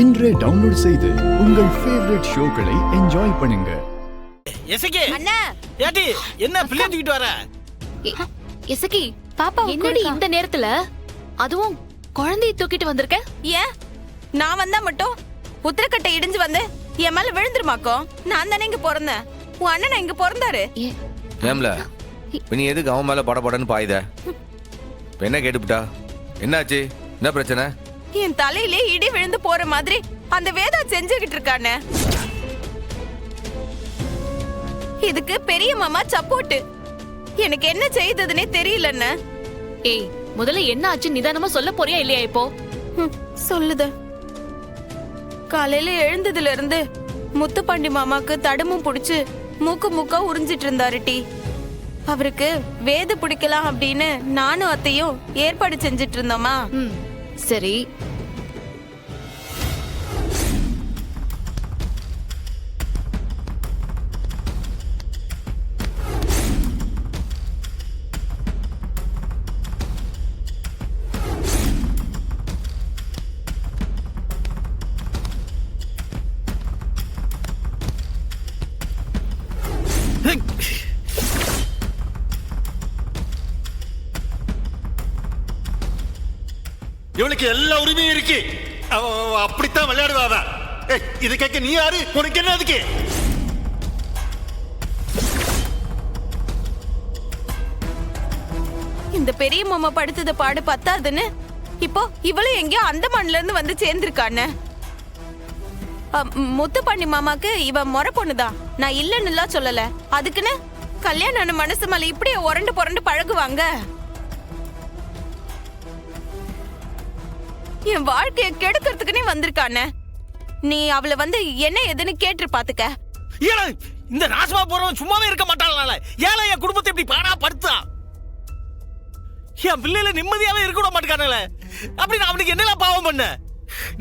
இன்றே டவுன்லோட் செய்து உங்கள் ஃபேவரட் ஷோக்களை என்ஜாய் பண்ணுங்க. எசகி அண்ணா ஏடி என்ன பிள்ளை தூக்கிட்டு வர? எசகி பாப்பா என்னடி இந்த நேரத்துல அதுவும் குழந்தையை தூக்கிட்டு வந்திருக்க? ஏன் நான் வந்தா மட்டும் உத்தரக்கட்டை இடிஞ்சு வந்து என் மேல விழுந்துருமாக்கோ? நான் தானே இங்க பிறந்தேன், உன் அண்ணன் இங்க பிறந்தாரு. ஏம்ல நீ எதுக்கு அவன் மேல படபடன்னு பாயுத? என்ன கேட்டுப்பிட்டா? என்னாச்சு? என்ன பிரச்சனை? என் தலையிலே இடி விழுந்து போற மாதிரி அந்த வேதா செஞ்சுக்கிட்டு இருக்கானே. இதுக்கு பெரிய மாமா சப்போர்ட். எனக்கு என்ன செய்ததுன்னே தெரியலன்னு. ஏய் முதல்ல என்ன ஆச்சு நிதானமா சொல்ல போறியா இல்லையா? இப்போ சொல்லுத. காலையில எழுந்ததுல இருந்து முத்துப்பாண்டி மாமாக்கு தடுமும் புடிச்சு மூக்கா உறிஞ்சிட்டு இருந்தாரு டி. அவருக்கு வேத பிடிக்கலாம் அப்படின்னு நானும் அத்தையும் ஏற்பாடு செஞ்சிட்டு இருந்தோமா. சரி இவனுக்கு எல்லா உரிமையும் இருக்கு. அப்படித்தான் விளையாடுவாவ. இது கேட்க நீ யாரு? உனக்கு என்ன அதுக்கு? இந்த பெரிய மாமா படுத்தத பாடு பத்தாதுன்னு இப்போ இவளும் எங்கேயோ அந்தமான்ல இருந்து வந்து சேர்ந்திருக்கான்னு. முத்துப்பாண்டி மாமாக்கு இவ முறை பொண்ணுதான், நான் இல்லன்னு சொல்லல. அதுக்குன்னு கல்யாணம் மனசு மேல இப்படியே உரண்டு புரண்டு பழகுவாங்க? என் வாழ்க்கைய கெடுக்கிறதுக்குனே வந்திருக்கானே. நீ அவளை வந்து என்ன எதுன்னு கேட்டு பாத்துக்க. இந்த நாசமா போறவன் சும்மாவே இருக்க மாட்டானால ஏழை என் குடும்பத்தை இப்படி பாடா படுத்தா. என் பிள்ளைல நிம்மதியாவே இருக்க விட மாட்டேங்கானல. அப்படி நான் அவனுக்கு என்னெல்லாம் பாவம் பண்ண?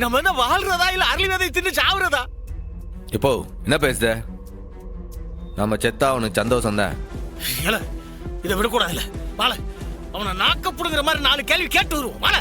நம்ம என்ன வாழ்றதா இல்ல அரளி விதை தின்னு சாவுறதா? இப்போ என்ன பேசுத? நம்ம செத்தா அவனுக்கு சந்தோஷம் தான். இதை விடக்கூடாதுல்ல. வாழ அவனை நாக்க புடுங்குற மாதிரி 4 கேள்வி கேட்டு வருவோம். வாழ